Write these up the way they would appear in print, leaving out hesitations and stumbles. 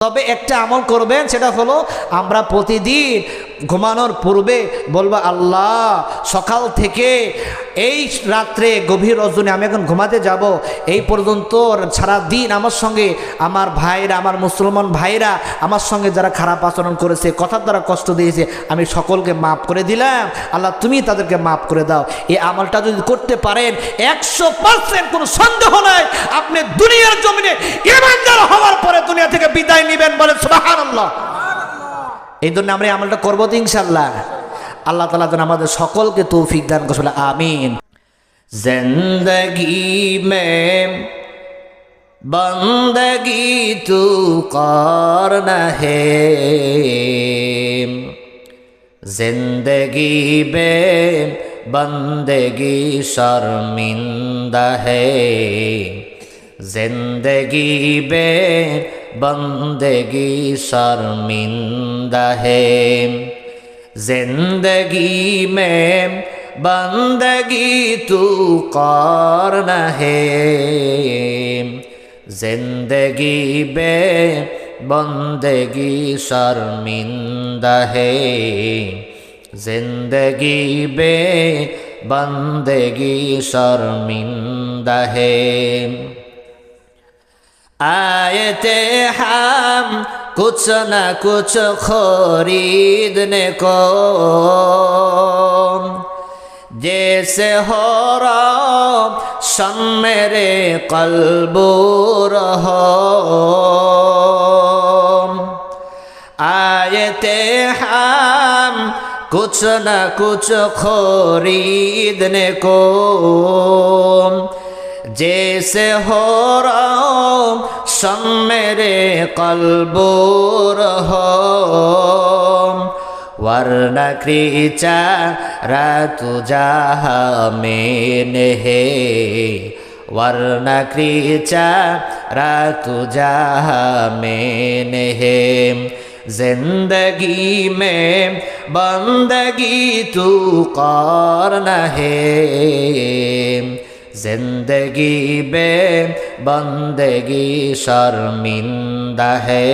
তবে একটা আমল করবেন, সেটা হলো আমরা প্রতিদিন ঘুমানোর পূর্বে বলবো, আল্লাহ সকাল থেকে এই রাত্রে গভীর রজনী আমি এখন ঘুমাতে যাব, এই পর্যন্ত সারা দিন আমার সঙ্গে আমার ভাইরা, আমার মুসলমান ভাইরা আমার সঙ্গে যারা খারাপ আচরণ করেছে, কথার দ্বারা কষ্ট দিয়েছে, আমি সকলকে মাফ করে দিলাম, আল্লাহ তুমি তাদেরকে মাফ করে দাও। এই আমলটা যদি করতে পারেন 100% কোনো সন্দেহ নাই আপনি দুনিয়ার জমিনে ঈমানদার হওয়ার পরে দুনিয়া থেকে বিদায় নেবেন। বলেন সুবহানাল্লাহ। এই জন্য আমরা এই আমলটা করবো তো ইনশাআল্লাহ। আল্লাহ তাআলা যেন আমাদের সকলকে তৌফিক দান করেন, আমিন। জিন্দগি মে বন্দগি তু করনা হে, जिंदगी बे बंदगी शर्मिंदा है, जिंदगी बे बंदगी शर्मिंदा है, जिंदगी में बंदगी तू करना है, जिंदगी बे बंदगी शर्मिंदा है, जिंदगी बे बंदगी शर्मिंदा है। आए थे हम कुछ न कुछ खरीदने को, जैसे हो रोशन मेरे कल्बो रहो, आए थे हम कुछ न कुछ खरीदने को, जैसे हो रोशन मेरे कल्बो रहो, वरना क्रीचारा तुझा मैंने है, वरना क्रीचारा तुझा मैंने है, जिंदगी में बंदगी तू करना है, जिंदगी बे बंदगी शर्मिंदा है,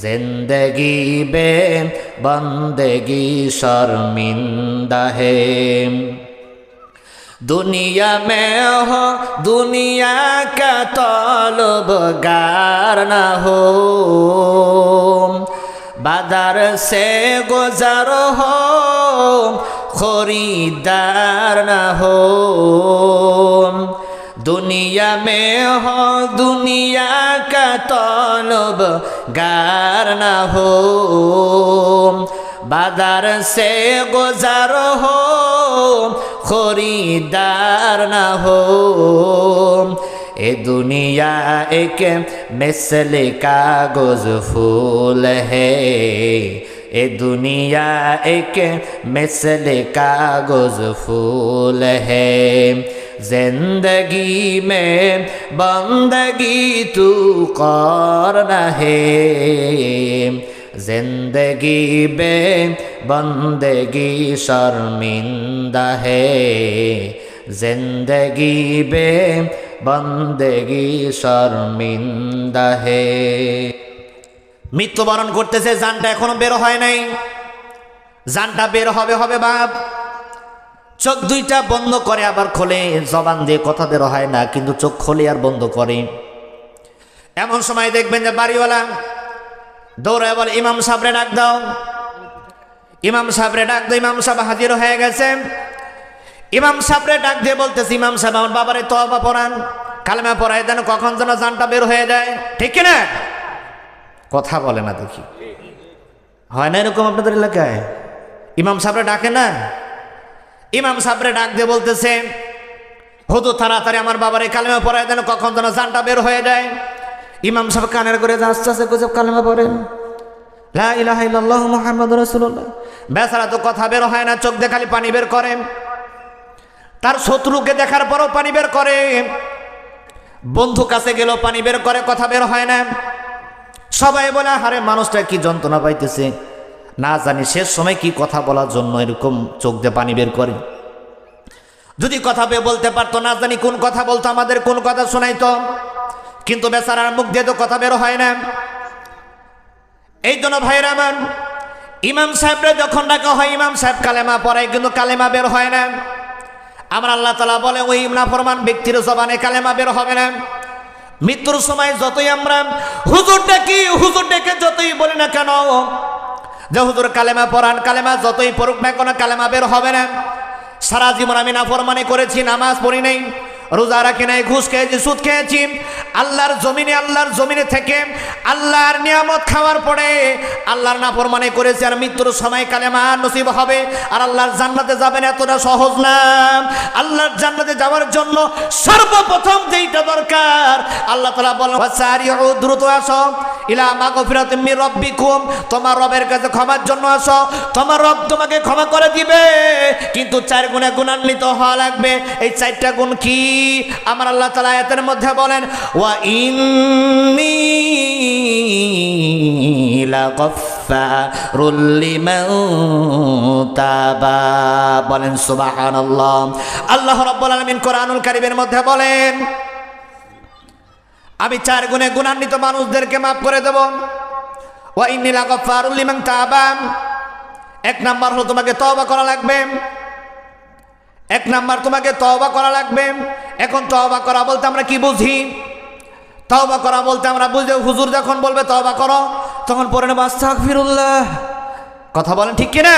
जिंदगी बे बंदगी शर्मिंदा है। दुनिया में हो दुनिया का तलबगार न हो, बाजार से गुजर हो खरीदार न हो, दुनिया में हो दुनिया का तलबगार न हो, बाजार से गुजर हो खरीदार न हो, ए दुनिया एक मिसल कागज फूल है, ए दुनिया एक मिसल कागज फूल है, जिंदगी में बंदगी तू करना है, जिंदगी बे बंदगी शर्मिंदा है, जिंदगी बे बंदगी शर्मिंदा है। মৃত্যুবরণ করতেছে, জানটা এখনো বের হয় নাই, জানটা বের হবে হবে বাপ। চোখ দুইটা বন্ধ করে আবার খোলে, জবান দিয়ে কথা বের হয় না, কিন্তু চোখ খোলে আর বন্ধ করে। এমন সময় দেখবেন যে বাড়িওয়ালা দৌড়ায় বলে, ইমাম সাহেবরে ডাক দাও, ইমাম সাহেবরে ডাক দাও। ইমাম সাহেব হাজির হয়ে গেছে। ইমাম সাহেবরে ডাক দিয়ে বলতেছে, ইমাম সাহেব আমার বাবারে তওবা পড়ান, কালেমা পড়ায় দেন, কখন যেন জানটা বের হয়ে যায়। ঠিক কিনা? কথা বলে না দেখি, হয় না এরকম আপনাদের এলাকায়? ইমাম সাহেবরে ডাকে না? ইমাম সাহেবরে ডাক দিয়ে বলতেছে, হুজুর তাড়াতাড়ি আমার বাবারে কালেমা পড়ায় দেন, কখন যেন জানটা বের হয়ে যায়। ইমাম সাহেব কানের করে আস্তে আস্তে করে কালেমা পড়েন, লা ইলাহা ইল্লাল্লাহু মুহাম্মাদুর রাসূলুল্লাহ। বেচারা তো কথা বের হয় না, চোখ দিয়ে খালি পানি বের করে। তার শত্রুকে দেখার পরও পানি বের করে, বন্ধু কাছে গেলেও পানি বের করে, কথা বের হয় না। সবাই বলে, আরে মানুষটা কি যন্ত্রণা পাইতেছে, না জানি শেষ সময় কি কথা বলার জন্য এরকম চোখ দিয়ে পানি বের করে। যদি কথা বলতে পারতো, না জানি কোন কথা বলতো, আমাদের কোন কথা শোনাইতো, কিন্তু বেচারার মুখ দিয়ে তো কথা বের হয় না। এই জন্য ভাইরা আমার, ইমাম সাহেবরা যখন ডাকা হয় ইমাম সাহেব কালেমা পড়ায়, কিন্তু কালেমা বের হয় না। আমার আল্লাহ তাআলা বলে ওই নাফরমান ব্যক্তির জবানে কালেমা বের হবে না। মৃত্যুর সময় যতই আমরা হুজুর ডেকে যতই বলি না কেন যে হুজুর কালেমা পড়ান, কালেমা যতই পড়ুক না কেন কালেমা বের হবে না। সারা জীবন আমি নাফরমানি করেছি, নামাজ পড়ি নাই, রোজা রাখি নাই, ঘুষ খেয়েছি, সুদ খেয়েছি, আল্লাহর জমিনে থেকে আল্লাহর নিয়ামত খাওয়ার পরে আল্লাহর নাফরমানি করেছি, আর মৃত্যুর সময় কালেমা নসিব হবে আর আল্লাহর জান্নাতে যাবেন, এতটা সহজ না। আল্লাহর জান্নাতে যাওয়ার জন্য সর্বপ্রথম যেইটা দরকার, আল্লাহ তাআলা বলেন ওয়াসারিউ, দ্রুত আসো, ইলা মাগফিরাতিম মির রাব্বিকুম, তোমার রবের কাছে ক্ষমার জন্য আসো, তোমার রব তোমাকে ক্ষমা করে দিবে, কিন্তু 4 গুণে গুণান্বিত হওয়া লাগবে। এই 4টা গুণ কি? আমার আল্লাহ তাআলা আয়াতের মধ্যে বলেন ওয়া ইন্নী লাগাফফারুল লিমান তাবা, বলেন সুবহানাল্লাহ। আল্লাহ রাব্বুল আলামিন কোরআনুল কারীমের মধ্যে বলেন আমি 4 গুণে গুণান্বিত মানুষদেরকে মাফ করে দেব। ওয়া ইন্নী লাগাফফারুল লিমান তাবা, 1 নাম্বার হলো তোমাকে তওবা করা লাগবে, 1 নাম্বার তোমাকে তওবা করা লাগবে। এখন তওবা করা বলতে আমরা কি বুঝি? তওবা করা বলতে আমরা বুঝি হুজুর যখন বলবে তওবা করো তখন পড়ে নেব আস্তাগফিরুল্লাহ। কথা বলেন ঠিক কি না?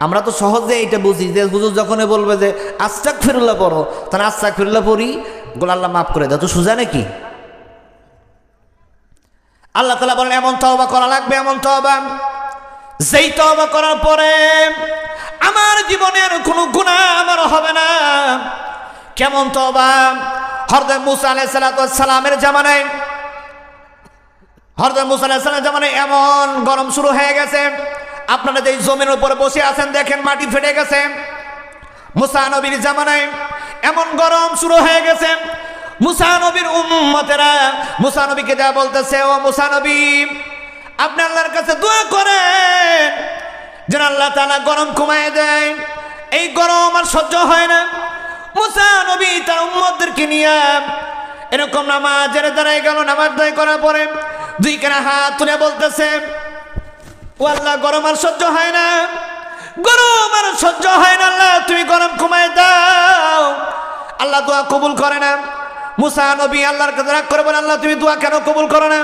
আমরা তো সহজে এইটা বুঝি যে হুজুর যখন বলবে যে আস্তাগফিরুল্লাহ পড়ো, তাহলে আস্তাগফিরুল্লাহ পড়ি, গোল আল্লাহ মাফ করে দাও, তো সোজা নাকি? আল্লাহ তাআলা বলেন এমন তওবা করা লাগবে, এমন তওবা যেই তওবা করার পরে আমার জীবনের কোনো গুনাহ আমার হবে না। কেমন তওবা? হযরত মুসা আলাইহিস সালামের জামানায়, হযরত মুসা আলাইহিস সালামের জামানায় এমন গরম শুরু হয়ে গেছে, আপনারা যেই জমির উপরে বসে আছেন দেখেন মাটি ফেটে গেছে। মুসা নবীর জামানায় এমন গরম শুরু হয়ে গেছে, মুসা নবীর উম্মতেরা মুসা নবীকে যা বলতেছে, ও মুসা নবী আপনি আল্লাহর কাছে দোয়া করেন যেন আল্লাহ তাআলা গরম কমায় দেয়, এই গরম আর সহ্য হয় না। মুসা নবী তার উম্মতদেরকে নিয়ে এরকম নামাজের দাঁড়ায় গেল, নামাজ আদায় করার পরে 2 কানা হাত তুলে বলতেছে ও আল্লাহ গরম আর সহ্য হয় না, গরম আর সহ্য হয় না, আল্লাহ তুমি গরম কমায় দাও। আল্লাহ দোয়া কবুল করে না। মুসা নবী আল্লাহর কাছে রাগ করে বলে আল্লাহ তুমি দোয়া কেন কবুল করো না?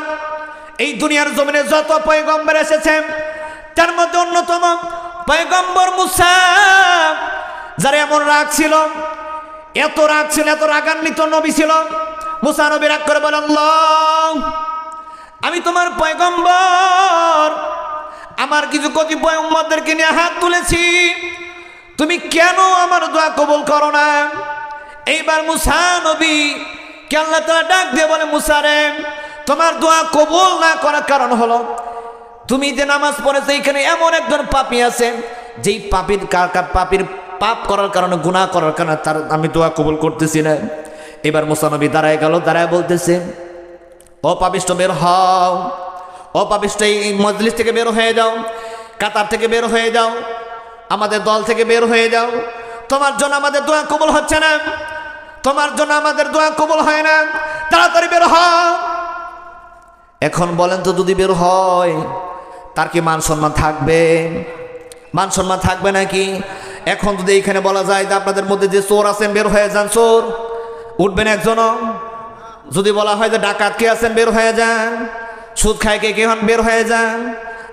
এই দুনিয়ার জমিনে যত পয়গম্বর এসেছে তার মধ্যে অন্যতম পয়গম্বর মুসা, যার এমন রাগ ছিল, এত রাগান্বিত নবী ছিল। মুসা নবী রাগ করে বলে আল্লাহ আমি তোমার পয়গম্বর, আমার কিছু কতিপয় উম্মতদেরকে নিয়ে হাত তুলেছি, তুমি কেন আমার দোয়া কবুল করো না? এইবার মুসা নবী কে আল্লাহ তাআলা ডাক দিয়ে বলে মুসা রে, তোমার দোয়া কবুল না করার কারণ হলো তুমি যে নামাজ পড়েছো এখানে এমন একজন পাপী আছে, যেই পাপীর পাপ করার কারণে, গুনাহ করার কারণে তার আমি দোয়া কবুল করতেছি না। এবার মুসা নবী দাঁড়ায় গেল, দাঁড়ায় বলতেছে ও পাপিষ্ঠ বের হও, ও পাপিষ্ঠ এই মজলিস থেকে বের হয়ে যাও, কাতার থেকে বের হয়ে যাও, আমাদের দল থেকে বের হয়ে যাও, তোমার জন্য আমাদের দোয়া কবুল হচ্ছে না, তোমার জন্য আমাদের দোয়া কবুল হয় না, তাড়াতাড়ি বের হও। এখন বলেন তো যদি বের হয় তার কি মান সম্মান থাকবে? মান সম্মান থাকবে নাকি? এখন যদি এইখানে বলা যায় যে আপনাদের মধ্যে যে চোর আছেন বের হয়ে যান, চোর উঠবেন একজনও? যদি বলা হয় যে ডাকাত কে আছেন বের হয়ে যান, সুদ খায় কে হন বের হয়ে যান,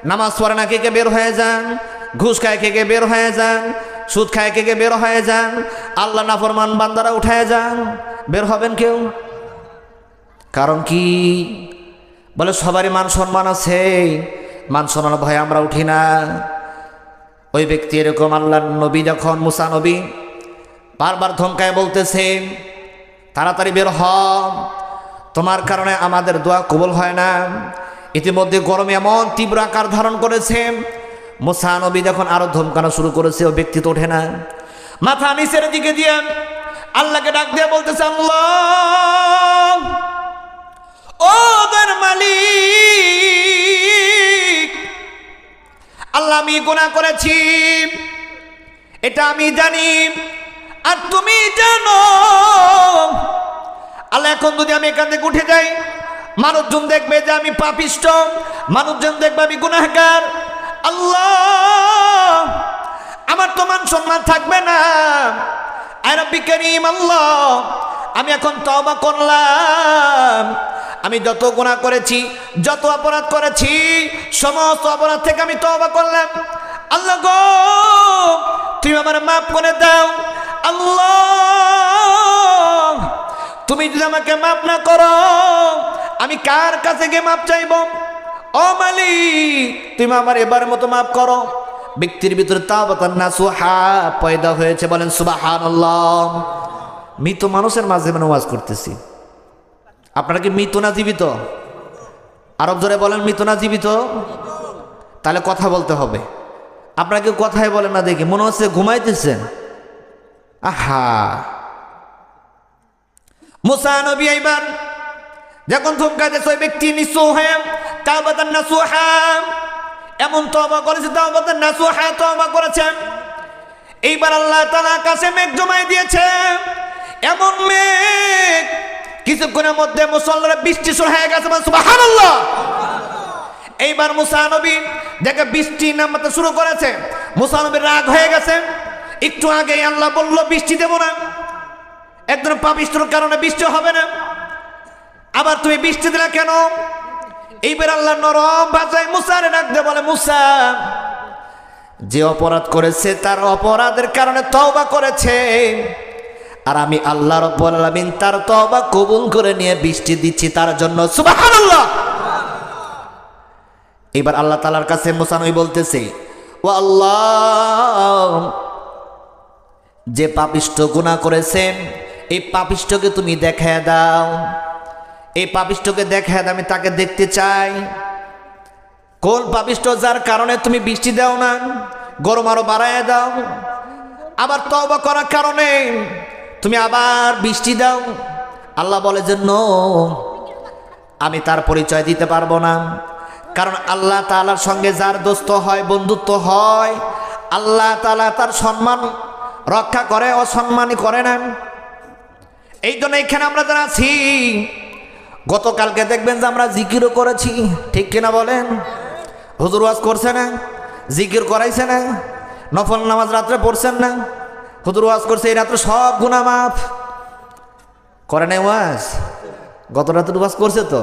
নামাজ পড়ে না কে বের হয়ে যান, ঘুষ খায় কে বের হয়ে যান, সুদ খায় কে বের হয়ে যান, আল্লাহ নাফরমান বান্দারা উঠায় যান, বের হবেন কেউ? কারণ কি? বলে সবারই মান সম্মান আছে, মান সম্মান ভয়ে আমরা উঠি না। ওই ব্যক্তি এরকম আল্লাহর নবী যখন মুসা নবী বারবার ধমকায় বলতেছে তাড়াতাড়ি বের হ, তোমার কারণে আমাদের দোয়া কবুল হয় না। ইতিমধ্যে গরমে এমন তীব্র আকার ধারণ করেছে, মুসা নবী যখন আরো ধমকানো শুরু করেছে ওই ব্যক্তি তো ওঠে না, মাথা নিচের দিকে দিয়ে আল্লাহকে ডাক দিয়ে বলতেছে আল্লাহ ও দর মালিক, আল্লাহ আমি গুনাহ করেছি এটা আমি জানি আর তুমি জানো। আল্লাহ এখন যদি আমি এখান থেকে উঠে যাই, মানুষজন দেখবে যে আমি পাপিষ্ঠ, মানুষজন দেখবে আমি গুনাহগার। আল্লাহ, আমার তো মান সম্মান থাকবে না। আয় রব্বি কারীম, আল্লাহ আমি এখন তওবা করলাম। আমি যত গুনাহ করেছি, যত অপরাধ করেছি, সমস্ত অপরাধ থেকে আমি তওবা করলাম। আল্লাহ গো, তুমি আমার মাফ করে দাও। আল্লাহ, তুমি যদি আমাকে মাফ না করো, আমি কার কাছে গিয়ে মাফ চাইব? ও মালিক, তুমি আমার এবারের মতো মাফ করো। ব্যক্তির ভিতরে তাওবাতান নাসুহা পয়দা হয়েছে, বলেন সুবহানাল্লাহ। মৃত মানুষের মাঝে মানে ওয়াজ করতেছি। আপনারা কি মৃত না জীবিত? আরব জোরে বলেন, মৃত না জীবিত? তাহলে কথা বলতে হবে। আপনারা কেউ কথাই বলেন না, দেখি মনে হচ্ছে ঘুমাইতেছেন। আহা, মুসা নবী এইবার যখন থমকা দিয়েছে, ওই ব্যক্তি নিঃস্ব হয়ে তাওবাতান নাসুহা এমন তওবা করেছে, তাওবাতান নাসুহা তওবা করেছে। এইবার আল্লাহ তাআলা আকাশে মেঘ জমাই দিয়েছে, এমন মেঘ কিছুক্ষণের মধ্যে মুসলধারে বৃষ্টি শুরু হয়ে গেছে। সুবহানাল্লাহ। এইবার মুসা নবী দেখে বৃষ্টি নামতে শুরু করেছে, মুসা নবীর রাগ হয়ে গেছে। একটু আগে আল্লাহ বলল বৃষ্টি দেব না, একজন পাপিষ্ঠর কারণে বৃষ্টি হবে না, আবার তুমি বৃষ্টি দিলা কেন? এইবার আল্লাহ নরম ভাষায় মুসারে ডাক দিয়ে বলে, মুসা, যে অপরাধ করেছে তার অপরাধের কারণে তওবা করেছে, আর আমি আল্লাহ রাব্বুল আলামিন তার তওবা কবুল করে নিয়ে বৃষ্টি দিচ্ছি তার জন্য। সুবহানাল্লাহ। এবার আল্লাহ তাআলার কাছে মুসা নবী বলতেছে, ও আল্লাহ, যে পাপিষ্ঠ গুনাহ করেছে এই পাপিষ্ঠকে তুমি দেখায় দাও, এই পাপিষ্ঠকে দেখায় দাও, আমি তাকে দেখতে চাই। কোন পাপিষ্ঠ যার কারণে তুমি বৃষ্টি দাও না, গরম আরো বাড়ায় দাও, আবার তওবা করার কারণে তুমি আবার বৃষ্টি দাও। আল্লাহ বলে যে নো, আমি তার পরিচয় দিতে পারবো না, কারণ আল্লাহ তাআলার সঙ্গে যার দোস্ত হয়, বন্ধুত্ব হয়, আল্লাহ তাআলা তার সম্মান রক্ষা করে, অসম্মানই করে না। এই জন্য এখানে আমরা যারা আছি, গতকালকে দেখবেন যে আমরা জিকিরও করেছি, ঠিক কিনা বলেন? হুজুর ওয়াজ করছে না, জিকির করাইছে না, নফল নামাজ রাত্রে পড়ছেন না, হুজুর ওয়াজ করছে এই রাত্রে সব গুনাহ মাফ করে নাই। ওয়াজ গত রাত্রে ওয়াজ করছে তো,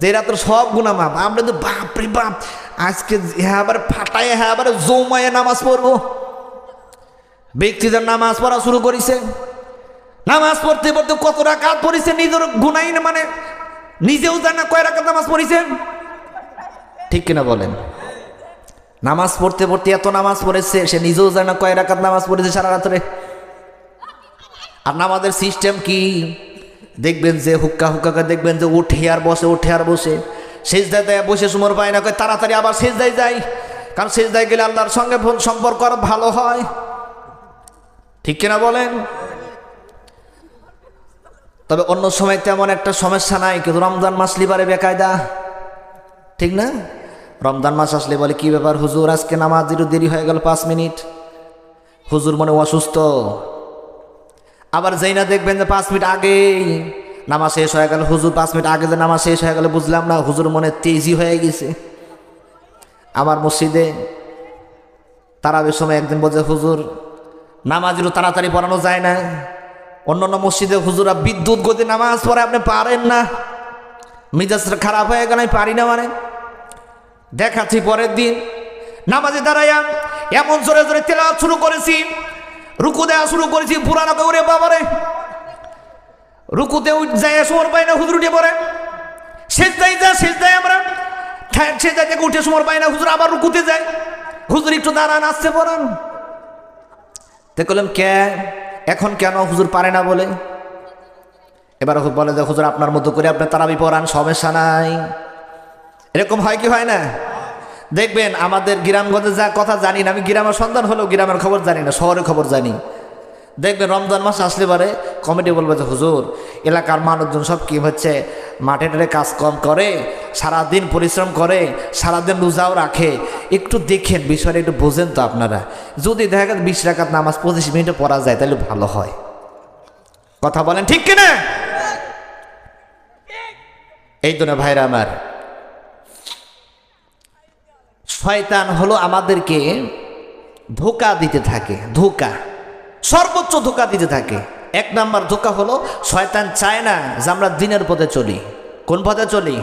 যে রাত্রে সব গুনাহ মাফ। আমরা তো বাপরে বাপ, আজকে হ্যাঁ আবার ফাটায়, হ্যাঁ আবার জমায়ে নামাজ পড়বো। ব্যক্তিদের নামাজ পড়া শুরু করেছে, নামাজ পড়তে পড়তে কত রাকাত পড়েছে নিজের গুনাই না, মানে নিজেও জানে না কয় রাকাত নামাজ পড়েছে, ঠিক কিনা বলেন? নামাজ পড়তে পড়তে এত নামাজ পড়েছে, সে নিজেও জানে না কয় রাকাত নামাজ পড়েছে সারা রাত্রে। আর নামাজের সিস্টেম কি দেখবেন যে হুক্কা হুক্কাকে দেখবেন যে উঠে আর বসে, উঠে আর বসে, সেজদায় দেয় বসে সময় পায় না, কয় তাড়াতাড়ি আবার সেজদায় যায়, কারণ সেজদায় গেলে আল্লাহর সঙ্গে সম্পর্ক আরো ভালো হয়, ঠিক কিনা বলেন? তবে অন্য সময় তেমন একটা সমস্যা নাই, কিন্তু রমজান মাস লিবারে বেকায়দা, ঠিক না? রমজান মাস আসলে বলে কি ব্যাপার হুজুর, আজকে নামাজ দেরি হয়ে গেল 5 মিনিট, হুজুর মনে অসুস্থ। আবার যেই না দেখবেন যে 5 মিনিট আগেই নামাজ শেষ হয়ে গেল, হুজুর 5 মিনিট আগে যে নামাজ শেষ হয়ে গেল, বুঝলাম না, হুজুর মনে তেজি হয়ে গেছে। আমার মসজিদে তারাবির সময় একদিন বলছে, হুজুর নামাজেরও তাড়াতাড়ি পড়ানো যায় না, অন্যান্য মসজিদে হুজুরা বিদ্যুৎ গতি নামাজ পড়ে, আপনি পারেন না, মিজাজটা খারাপ হয়ে গেল, আমি পারি না। মানে দেখাচ্ছি পরের দিন নামাজে দাঁড়াইয়া এমন জোরে জোরে তেলাওয়াত শুরু করেছি, রুকু দেওয়া শুরু করেছি, পুরানো করে বাবারে রুকুতে যায় সময় পাই না, হুজুর উঠে পড়ে, সেজদায় যা সেজদায় আমরা সেজদায় থেকে উঠে সময় পাই না, হুজুর আবার রুকুতে যায়, হুজুর একটু দাঁড়ান, আসতে পড়ান। দেখলাম কে এখন কেন হুজুর পারে না বলে, এবার বলে যে হুজুর আপনার মতো করে আপনি তারাবি পড়ান, সমস্যা নাই। এরকম হয় কি হয় না? দেখবেন আমাদের গ্রামগঞ্জে যা কথা জানি না, আমি গ্রামের সন্তান হলেও গ্রামের খবর জানি না, শহরের খবর জানি। দেখবেন রমজান মাস আসলে পারে কমিটি বলবে যে হুজুর এলাকার মানুষজন সব কি হচ্ছে মাঠে টাটে কাজ কম করে, সারাদিন পরিশ্রম করে, সারাদিন রোজাও রাখে, একটু দেখেন বিষয়টা, একটু বোঝেন তো আপনারা, যদি দেখা গেল 20 রাকাত নামাজ 25 মিনিটে পড়া যায় তাহলে ভালো হয়। কথা বলেন ঠিক কিনা? এই জন্য ভাইরা আমার, শয়তান হলো আমাদেরকে ধোঁকা দিতে থাকে, ধোঁকা, সর্বোচ্চ ধোঁকা দিতে থাকে। এক নাম্বার ধোঁকা হলো শয়তান চায় না যে আমরা দিনের পথে চলি। কোন পথে চলি?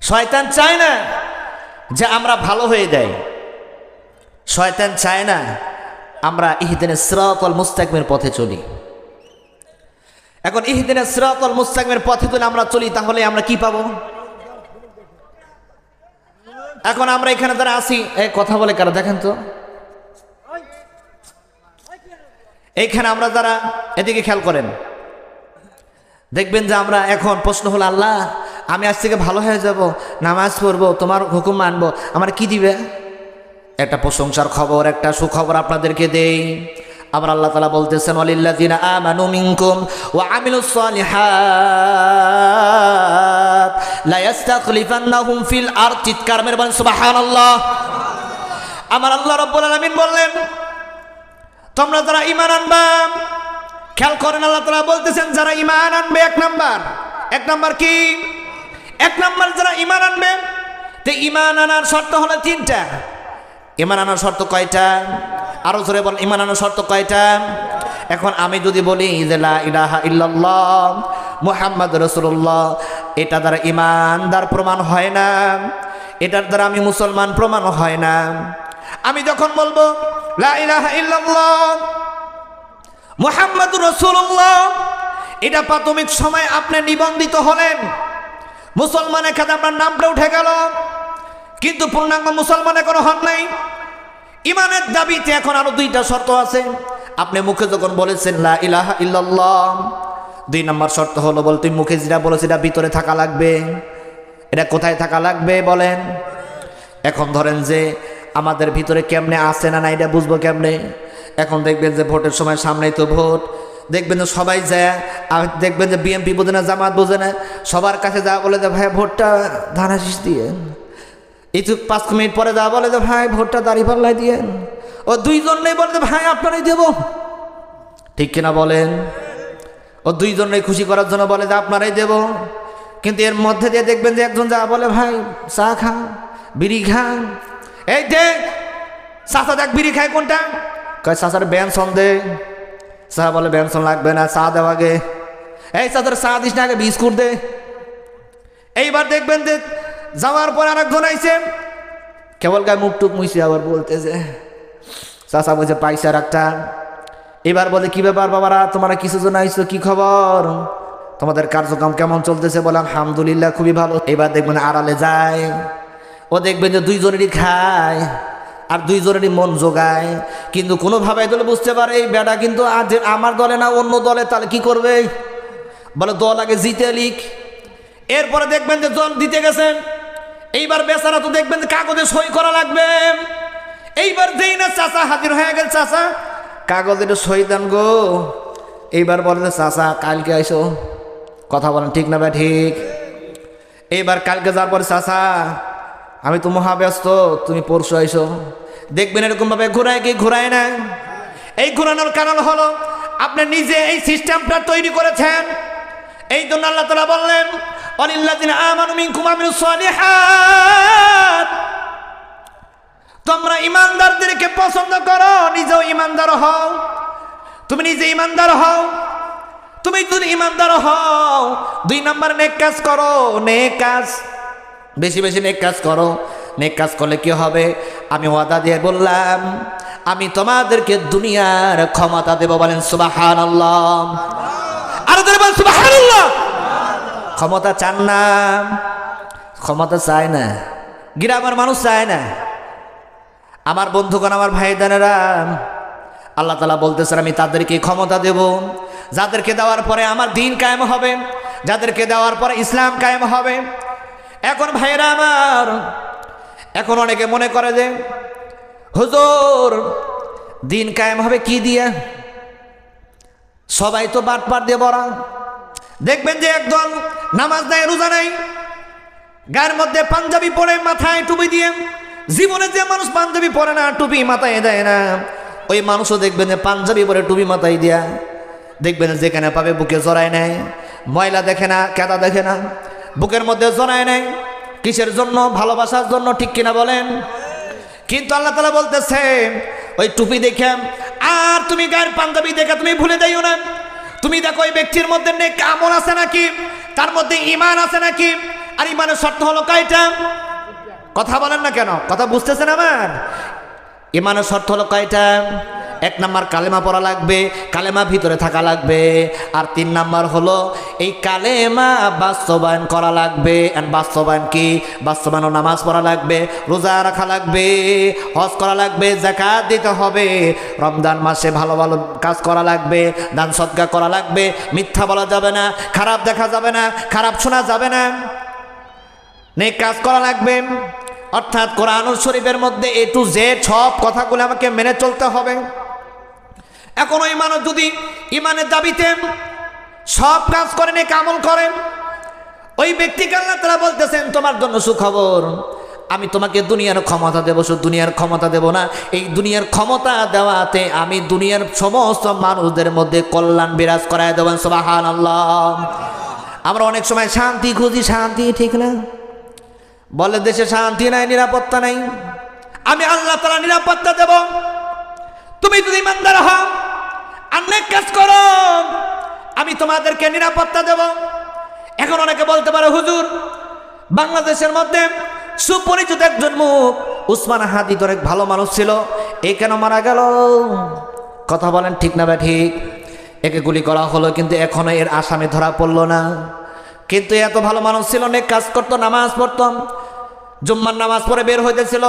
শয়তান চায় না যে আমরা ভালো হয়ে যাই। শয়তান চায় না আমরা ইহদিনাস সিরাতাল মুস্তাকিমের পথে চলি। এখন ইহদিনাস সিরাতাল মুস্তাকিমের পথে যদি আমরা চলি তাহলে আমরা কি পাবো? এখন আমরা এখানে যারা আছি, কথা বলে কারা দেখেন তো, এইখানে আমরা যারা, এদিকে খেয়াল করেন, দেখবেন যে আমরা এখন প্রশ্ন হলো, আল্লাহ আমি আজ থেকে ভালো হয়ে যাব, নামাজ পড়বো, তোমার হুকুম মানবো, আমার কি দিবে? একটা প্রশংসার খবর, একটা সুখবর আপনাদেরকে দেই। আমার আল্লাহ তাআলা বলতেছেন, ওয়ালিল্লাযিনা আমানু মিনকুম ওয়া আমিলুস সালিহাত লা ইস্তাখলিফান্নাহুম ফিল আরদ। চিৎকার মেরে বলেন সুবহানাল্লাহ। আমার আল্লাহ রাব্বুল আলামিন বললেন, তোমরা যারা ঈমান আনবা, খেয়াল করেন, আল্লাহ তাআলা বলতেছেন যারা ঈমান আনবে, এক নাম্বার কি? এক নাম্বার যারা ঈমান আনবে, তে ঈমান আনার শর্ত হলো তিনটা। ঈমান আনার শর্ত কয়টা? আরো জোরে বল, ঈমান আনার শর্ত কয়টা? এখন আমি যদি বলি যে লা ইলাহা ইল্লাল্লাহ মুহাম্মাদুর রাসূলুল্লাহ, এটা দ্বারা ঈমানদার প্রমাণ হয় না, এটার দ্বারা আমি মুসলমান প্রমাণ হয় না। আমি যখন বলবো লা ইলাহা ইল্লাল্লাহ মুহাম্মাদুর রাসূলুল্লাহ, এটা প্রাথমিক সময় আপনি নিবন্ধিত হলেন, মুসলমানের খাতে আপনার নামটা উঠে গেল, কিন্তু পূর্ণাঙ্গ মুসলমান এখনো হন নাই। ইমানের দাবিতে এখন আরো দুইটা শর্ত আছে। আপনি মুখে যখন বলেছেন লা ইলাহা ইল্লাল্লাহ, 2 নম্বর শর্ত হলো বলতে মুখে যেটা বলেছে এটা ভিতরে থাকা লাগবে। এটা কোথায় থাকা লাগবে বলেন? এখন ধরেন যে আমাদের ভিতরে কেমনে আসে না এটা বুঝবো কেমনে? এখন দেখবেন যে ভোটের সময়, সামনেই তো ভোট, দেখবেন যে সবাই যায়, দেখবেন যে বিএনপি বোঝে না, জামাত বোঝে না, সবার কাছে যা বলে যে ভাই ভোটটা ধানা শীষ দিয়ে, একটু 5 মিনিট পরে যা বলে যে ভাই ভোটটা দাঁড়িপাল্লায় দিয়ে, ও 2 জন নেই বলে যে ভাই আপনারাই দেব। ঠিক কিনা বলেন? ও 2 জন নেই খুশি করার জন্য বলে যে আপনারাই দেব, কিন্তু এর মধ্যে দিয়ে দেখবেন যে একজন যা বলে ভাই চা খান, বিড়ি খান, এই দেখ চাচা দেখ বিড়ি খায় কোনটা, কয় চাচার বেনসন দে, চা বলে বেনসন লাগবে না, চা দেওয়া আগে, এই চাচার চা দিস না আগে বিস্কুট দে। এইবার দেখবেন যে যাওয়ার পর আরেকজন আইছে, কেবল গায়ে মুখ টুক মুইছে, আবার বলতেছে চাচা বলছে পাইছে আর একটা। এবার বলে কি ব্যাপার বাবারা, তোমরা কিছু জন আইছো, কি খবর, তোমাদের কার্যক্রম কেমন চলতেছে? বলে আলহামদুলিল্লাহ খুবই ভালো। এবার দেখবেন আড়ালে যায়, ও দেখবেন যে 2 জনেরই খায় আর 2 জনেরই মন জোগায়, কিন্তু কোনোভাবে দলে বুঝতে পারে এই বেটা কিন্তু আজ আমার দলে না অন্য দলে, তাহলে কি করবে? বলে দল আগে জিতে লিখ। এরপরে দেখবেন যে দল দিতে গেছেন, এইবার বেচারা তো দেখবেন যে কাগজে সই করা লাগবে। এইবার যেই না চাচা হাজির হয়ে গেল, চাচা কাগজের সই দেন গো। এইবার বলে যে চাচা কালকে আইসো, কথা বলেন ঠিক না ভাই? ঠিক। এইবার কালকে যাওয়ার পরে চাচা আমি তো মহাব্যস্ত, তুমি পরশু আইসো। দেখবেন এরকম ভাবে ঘোরায় কি ঘোরায় না। এই ঘোরানোর কারণ হলো আপনি নিজে এই সিস্টেমটা তৈরি করেছেন। এই জন্য আল্লাহ তাআলা বললেন, ওয়ালিল্লাযিনা আমানু মিনকুম ওয়া আমিলুস সালিহাত, তোমরা ইমানদারদেরকে পছন্দ করো, নিজেও ইমানদার হও। তুমি নিজে ইমানদার হও। তুমি যদি ইমানদার হও, 2 নাম্বার নেক কাজ করো, নেক কাজ, বেশি বেশি নেক কাজ করো। নেক কাজ করলে কি হবে? আমি ওয়াদা দিয়ে বললাম, আমি তোমাদেরকে দুনিয়ার ক্ষমতা দেব। বলেন সুবহানাল্লাহ। আর বলেন সুবহানাল্লাহ। ক্ষমতা চান না? ক্ষমতা চায় না, গ্রামের মানুষ চায় না। আমার বন্ধুগণ, আমার ভাই বোনেরা, আল্লাহ তাআলা বলতেছেন আমি তাদেরকে ক্ষমতা দেব, যাদেরকে দেওয়ার পরে আমার দ্বীন কায়েম হবে, যাদেরকে দেওয়ার পরে ইসলাম কায়েম হবে। এখন ভাইরা আমার, এখন অনেকে মনে করে যে হুজুর দ্বীন কায়েম হবে কি দিয়ে? সবাই তো বাটপার দিয়ে ভরা। দেখবেন যে একদল নামাজ নাই, রোজা নাই, গায়ের মধ্যে পাঞ্জাবি পরে, মাথায় টুপি দিয়ে, জীবনে যে মানুষ পাঞ্জাবি পরে না, টুপি মাথায় দেয় না, ওই মানুষও দেখবেন যে পাঞ্জাবি পরে টুপি মাথায় দিয়া, দেখবেন যেখানে পাবে বুকে জড়ায় নেয়, ময়লা দেখে না, কেদা দেখে না, বুকের মধ্যে জড়ায় নাই। কিসের জন্য? ভালোবাসার জন্য, ঠিক কিনা বলেন? কিন্তু আল্লাহ তাআলা বলতেছে ওই টুপি দেখে আর তুমি গায়ের পাঞ্জাবি দেখে তুমি ভুলে যাইও না। তুমি দেখো ওই ব্যক্তির মধ্যে নেক আমল আছে নাকি, তার মধ্যে ঈমান আছে নাকি। আর ঈমানের শর্ত হলো কয়টা? কথা বলেন না কেন? কথা বুঝতেছেন আমার? ঈমানের শর্ত হলো কয়টা? 1 নাম্বার কালেমা পড়া লাগবে, কালেমা ভিতরে থাকা লাগবে। আর 3 নাম্বার হলো এই কালেমা বাস্তবায়ন করা লাগবে। আর বাস্তবায়ন কি? বাস্তবায়ন নামাজ পড়া লাগবে, রোজা রাখা লাগবে, হজ করা লাগবে, যাকাত দিতে হবে, রমজান মাসে ভালো ভালো কাজ করা লাগবে, দান সদকা করা লাগবে, মিথ্যা বলা যাবে না, খারাপ দেখা যাবে না, খারাপ শোনা যাবে না, নেক কাজ করা লাগবে। অর্থাৎ কোরআনুল শরীফের মধ্যে A to Z সব কথাগুলো আমাকে মেনে চলতে হবে। এখন ওই মানুষ যদি ইমানের দাবিতে সব কাজ করে নেক আমল করেন, ওই ব্যক্তিকে আল্লাহ তাআলা বলতেছেন তোমার জন্য সুখবর, আমি তোমাকে দুনিয়ার ক্ষমতা দেব। শুধু দুনিয়ার ক্ষমতা দেব না, এই দুনিয়ার ক্ষমতা দেওয়াতে আমি দুনিয়ার সমস্ত মানুষদের মধ্যে কল্যাণ বিরাজ করায় দেবেন। সুবহানাল্লাহ। আমরা অনেক সময় শান্তি খুঁজি, শান্তি ঠিক না, বলে দেশে শান্তি নাই, নিরাপত্তা নাই। আমি আল্লাহ তাআলা নিরাপত্তা দেব। তুমি যদি ইমানদার হও আর নেক কাজ করো, আমি তোমাদেরকে নিরাপত্তা দেব। এখন অনেকে বলতে পারে হুজুর, বাংলাদেশের মধ্যে সুপরিচিত একজন মুখ উসমান হাদি তো অনেক ভালো মানুষ ছিল, এ কেন মারা গেল? কথা বলেন ঠিক না? ঠিক। একে গুলি করা হলো, কিন্তু এখনো এর আসামি ধরা পড়লো না। কিন্তু এত ভালো মানুষ ছিল, নেক কাজ করতো, নামাজ পড়তো, জুম্মার নামাজ পড়ে বের হইতেছিল,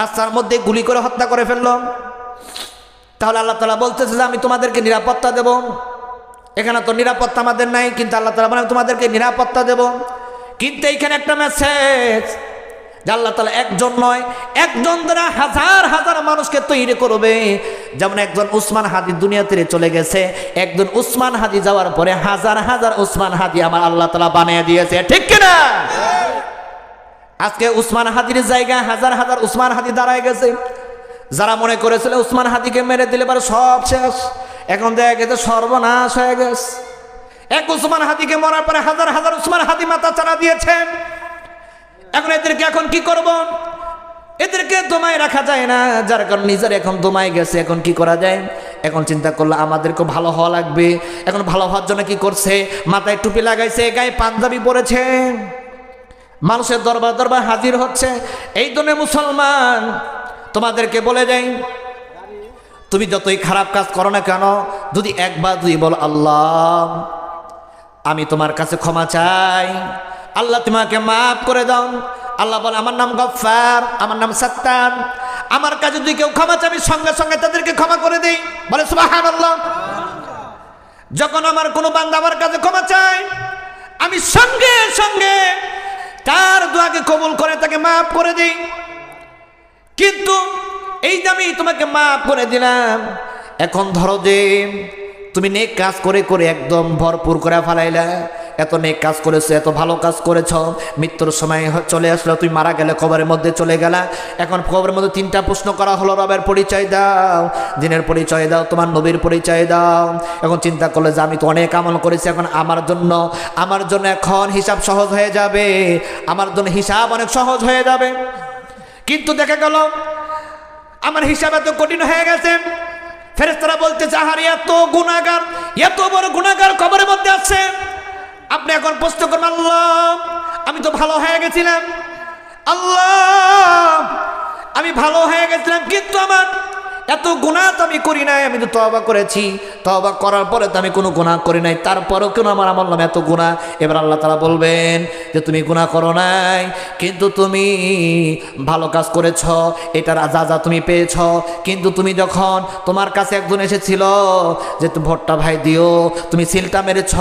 রাস্তার মধ্যে গুলি করে হত্যা করে ফেললো। তাহলে আল্লাহ তাআলা বলতেছে যে আমি তোমাদেরকে নিরাপত্তা দেব। এখানে তো নিরাপত্তা আমাদের নাই, কিন্তু আল্লাহ তাআলা বলেন তোমাদেরকে নিরাপত্তা দেব। কিন্তু এইখানে একটা মেসেজ যে আল্লাহ তাআলা একজন নয়, একজন দ্বারা হাজার হাজার মানুষকে তৈরি করবে। যেমন একজন উসমান হাদি দুনিয়া থেকে চলে গেছে, একজন উসমান হাদি যাওয়ার পরে হাজার হাজার উসমান হাদি আমার আল্লাহ তাআলা বানিয়ে দিয়েছে, ঠিক কিনা? আজকে উসমান হাদির জায়গায় হাজার হাজার উসমান হাদি দাঁড়ায় গেছে। যারা মনে করেছিল উসমান হাদিকে মেরে দিলে পারে সব শেষ, এখন দেখা গেছে সর্বনাশ হয়ে গেছে। এক উসমান হাদিকে মরার পরে হাজার হাজার উসমান হাদি মাথা চাড়া দিয়েছেন। এখন এদেরকে এখন কি করব? এদেরকে দমায় রাখা যায় না, যার কারণে নিজের এখন দমায় গেছে। এখন কি করা যায়? এখন চিন্তা করলে আমাদেরকে ভালো হওয়া লাগবে। এখন ভালো হওয়ার জন্য কি করছে? মাথায় টুপি লাগাইছে, গায়ে পাঞ্জাবি পরেছে, মানুষের দরবার দরবার হাজির হচ্ছে। এই জন্য মুসলমান তোমাদেরকে বলে যাই, তুমি যতই খারাপ কাজ করো না কেন, যদি একবার দুই বল আল্লাহ আমি তোমার কাছে ক্ষমা চাই, আল্লাহ তোমাকে মাফ করে দাও। আল্লাহ বলে আমার নাম গফফার, আমার নাম সাত্তার, আমার কাছে যদি কেউ ক্ষমা চাই আমি সঙ্গে সঙ্গে তাদেরকে ক্ষমা করে দেই। বলে সুবহানাল্লাহ। যখন আমার কোনো বান্দা আমার কাছে ক্ষমা চায়, আমি সঙ্গে সঙ্গে তার দোয়াকে কবুল করে তাকে মাফ করে দিই। কিন্তু এই যে আমি তোমাকে মাফ করে দিলাম, এখন ধরো যে তুমি নেক কাজ করে করে একদম ভরপুর করে ফেলাইলা, এত নেক কাজ করেছো, এত ভালো কাজ করেছ, মৃত্যুর সময় চলে আসলো, তুমি মারা গেলে কবরের মধ্যে চলে গেলা। এখন কবরের মধ্যে 3টা প্রশ্ন করা হলো, রবের পরিচয় দাও, দিনের পরিচয় দাও, তোমার নবীর পরিচয় দাও। এখন চিন্তা করলে যে আমি তো অনেক আমল করেছি, এখন আমার জন্য এখন হিসাব সহজ হয়ে যাবে, আমার জন্য হিসাব অনেক সহজ হয়ে যাবে। কিন্তু দেখা গেল আমার হিসাব এত কঠিন হয়ে গেছে। ফেরেশতারা বলতেছে আহারে এত গুনাহগার, এত বড় গুনাহগার কবরের মধ্যে আছে। আপনি এখন প্রশ্ন করবেন আল্লাহ আমি তো ভালো হয়ে গেছিলাম, আল্লাহ আমি ভালো হয়ে গেছিলাম, কিন্তু আমার এত গুনাহ তো আমি করি নাই, আমি তো তওবা করেছি, তওবা করার পরে তো আমি কোনো গুনাহ করি নাই, তারপরেও কেন আমার আমল নামে এত গুনাহ? এবার আল্লাহ তাআলা বলবেন যে তুমি গুনাহ করো নাই, কিন্তু তুমি ভালো কাজ করেছ, এটার যা তুমি পেয়েছ। কিন্তু তুমি যখন তোমার কাছে একজন এসেছিল যে তুমি ভোটটা ভাই দিও, তুমি সিলটা মেরেছ,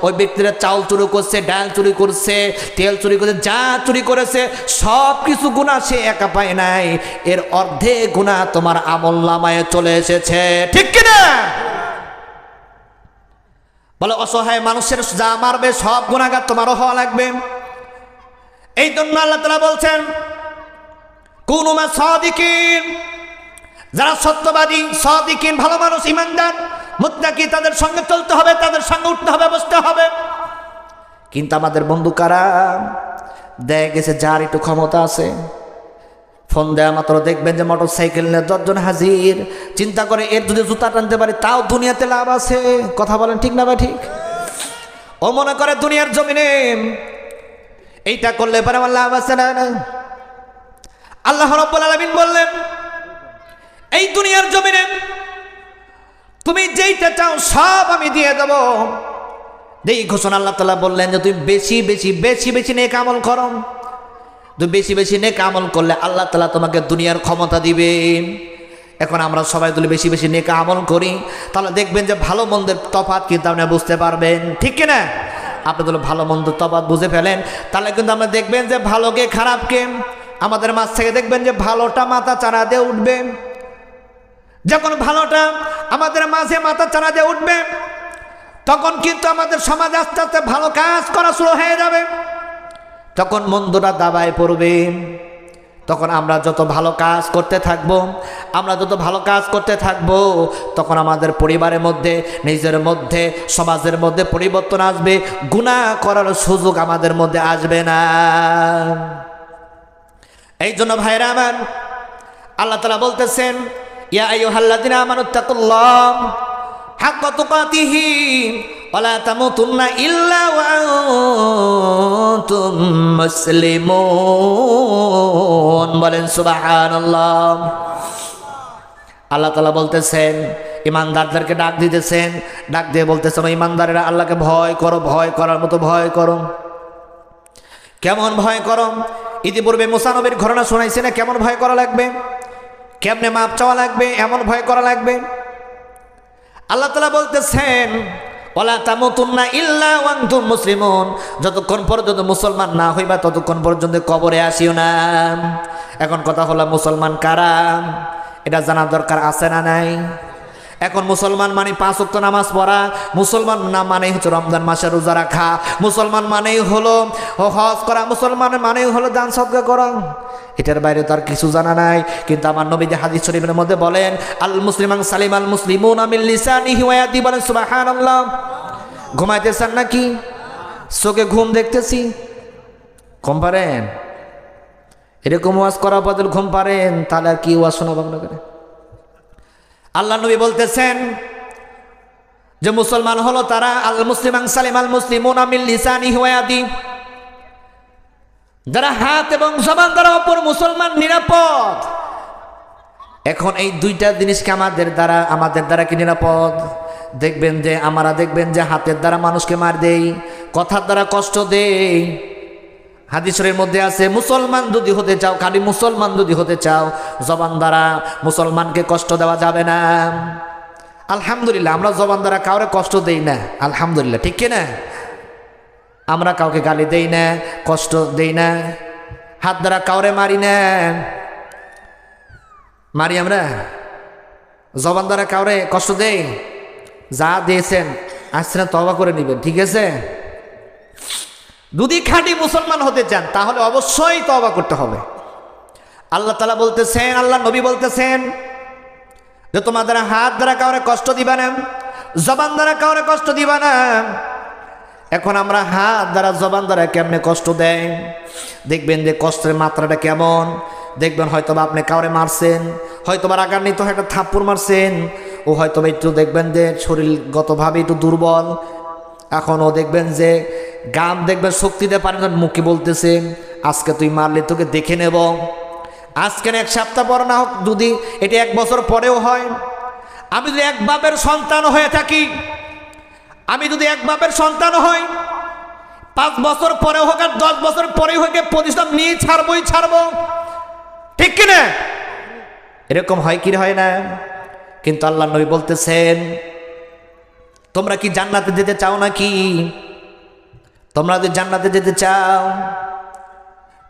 ওই ব্যক্তিরা চাউল চুরি করছে, ডাল চুরি করছে, তেল চুরি করছে, যা চুরি করেছে সব কিছু গুনাহ সে একা পায় নাই, এর অর্ধেক গুনাহ তোমার আমল নামায় চলে এসেছে, ঠিক কিনা? বলে অসহায় মানুষের যা মারবে সব গুনাহগার তোমারও হওয়া লাগবে। এই জন্য আল্লাহ তাআলা বলছেন কুনু মা সাদিকিন, যারা সত্যবাদী, সাদিকিন ভালো মানুষ, ইমানদার, মুত্তাকি তাদের সঙ্গে চলতে হবে, তাদের সঙ্গে উঠতে হবে, বসতে হবে। কিন্তু আমাদের বন্ধু কারা? দেখা গেছে যার একটু ক্ষমতা আছে, ফোন দেওয়া মাত্র দেখবেন যে মোটর সাইকেল নিয়ে 10 জন হাজির। চিন্তা করে এর যদি জুতা টানতে পারে তাও দুনিয়াতে লাভ আছে। কথা বলেন ঠিক না বা ঠিক? ও মনে করে দুনিয়ার জমিনে এইটা করলে পারে আমার লাভ আছে না। আল্লাহ রাব্বুল আলামিন বললেন, এই দুনিয়ার জমিনে তুমি যেইটা চাও সব আমি দিয়ে দেব। এই ঘোষণা আল্লাহ তাআলা বললেন যে তুমি বেশি বেশি বেশি বেশি নেক আমল করো। তুমি বেশি বেশি নেক আমল করলে আল্লাহ তাআলা তোমাকে দুনিয়ার ক্ষমতা দিবে। এখন আমরা সবাই যদি বেশি বেশি নেক আমল করি তাহলে দেখবেন যে ভালো মন্দের তফাৎ কিন্তু আপনি বুঝতে পারবেন, ঠিক কিনা? আপনি যদি ভালো মন্দ তফাৎ বুঝে ফেলেন তাহলে কিন্তু আমরা দেখবেন যে ভালোকে খারাপকে আমাদের মাঝ থেকে দেখবেন যে ভালোটা মাথা চাড়া দিয়ে উঠবে। যখন ভালোটা আমাদের মাঝে মাথা চাড়া দিয়ে উঠবে তখন কিন্তু আমাদের সমাজ আস্তে আস্তে ভালো কাজ করা শুরু হয়ে যাবে। তখন মন্দটা দাবায় পড়বে। তখন আমরা যত ভালো কাজ করতে থাকবো, আমরা যত ভালো কাজ করতে থাকবো তখন আমাদের পরিবারের মধ্যে, নিজের মধ্যে, সমাজের মধ্যে পরিবর্তন আসবে। গুনাহ করার সুযোগ আমাদের মধ্যে আসবে না। এই জন্য ভাইরা আমার, আল্লাহ তাআলা বলতেছেন, ইয়া আইয়ুহাল্লাযিনা আমানুত্তাকুল্লাহ হাক্কা তুকাতিহি ওয়া লা তামুতুন্না ইল্লা ওয়া আনতুম মুসলিমুন। বলেন সুবহানাল্লাহ। আল্লাহ তাআলা বলতেছেন, ইমানদারদেরকে ডাক দিতেছেন, ডাক দিয়ে বলতেছেন, ইমানদারেরা আল্লাহকে ভয় করো, ভয় করার মতো ভয় করো। কেমন ভয় করো? ইতিপূর্বে মুসা নবীর ঘটনা শোনাইছে না? কেমন ভয় করা লাগবে, কেমনে মাপ চাওয়া লাগবে, এমন ভয় করা লাগবে। আল্লাহ তাআলা বলতেছেন, ওয়ালা তামুতুন্না ইল্লা ওয়া আনতুম মুসলিমুন। যতক্ষণ পর্যন্ত মুসলমান না হইবা ততক্ষণ পর্যন্ত কবরে আসিও না। এখন কথা হলো মুসলমান কারা, এটা জানার দরকার আছে না নাই? এখন মুসলমান মানে 5 ওয়াক্ত নামাজ পড়া, মুসলমান না মানে হচ্ছে রমজান মাসে রোজা রাখা, মুসলমান মানেই হলো হজ করা, মুসলমান মানেই হলো দান সদকা করা। এটার বাইরে তার কিছু জানা নাই। কিন্তু আমার নবী যে হাদিস শরীফের মধ্যে বলেন, আল মুসলিমান সালিম আল মুসলিমুনা মিন লিসানিহি ওয়া ইয়াদিহি। বলেন সুবহানাল্লাহ। ঘুমাইতেছেন নাকি? চোখে ঘুম দেখতেছি, ঘুম পারেন? এরকম ওয়াজ করা বদল ঘুম পারেন, তাহলে আর কি ওয়াজ শোনাবো আপনাকে? আল্লাহ নবী বলতেছেন যে মুসলমান হলো তারা, আল মুসলিমান সালিম আল মুসলিমুনা মিন লিসানিহি ওয়া ইয়াদিহি, যারা হাত এবং জবান দ্বারা অপর মুসলমান নিরাপদ। এখন এই দুইটা জিনিসকে আমাদের দ্বারা কি নিরাপদ? দেখবেন যে আমরা দেখবেন যে হাতের দ্বারা মানুষকে মার দেই, কথার দ্বারা কষ্ট দেই। হাদিসের মধ্যে আছে, মুসলমান যদি হতে চাও, খালি মুসলমান যদি হতে চাও, জবান দ্বারা মুসলমানকে কষ্ট দেওয়া যাবে না। আলহামদুলিল্লাহ আমরা জবান দ্বারা কাউরে কষ্ট দেই না, আলহামদুলিল্লাহ, ঠিক কিনা? আমরা কাউকে গালি দেই না, কষ্ট দেই না, হাত দ্বারা কাউরে মারি না। মারি আমরা? জবান দ্বারা কাউরে কষ্ট দেই? যা দিয়েছেন আসছে না, তওবা করে নেবেন, ঠিক আছে? যদি খাঁটি মুসলমান হতে চান তাহলে অবশ্যই তওবা করতে হবে। আল্লাহ তাআলা বলতেছেন, আল্লাহ নবী বলতেছেন যে তোমাদের হাত দ্বারা কাউরে কষ্ট দিবা না, জবান দ্বারা কাউরে কষ্ট দিবা না। এখন আমরা হাত দ্বারা জবান দ্বারা কেমনে কষ্ট দেয়, দেখবেন যে কষ্টের মাত্রাটা কেমন। দেখবেন হয়তোবা আপনি কাউরে মারছেন, হয়তোবা রাগান্বিত একটা থাপ্পড় মারছেন, ও হয়তোবা একটু দেখবেন যে শরীরগতভাবে একটু দুর্বল। এখনও দেখবেন যে গাম দেখবেন শক্তি দিয়ে পারেন, মুখে বলতেছে আজকে তুই মারলে তোকে দেখে নেব। আজকে না 1 সপ্তাহ পর না হোক, যদি এটা 1 বছর পরেও হয়, আমি যদি এক বাপের সন্তান হয়ে থাকি, আমি যদি এক বাপের সন্তান হই, 5 বছর পরে হোক আর 10 বছর পরে হোক প্রতিষ্ঠান নিয়ে ছাড়বো, ঠিক কিনা? এরকম হয় কি হয় না? কিন্তু আল্লাহ নবী বলতেছেন, তোমরা কি জান্নাতে যেতে চাও নাকি? তোমরা যদি জান্নাতে যেতে চাও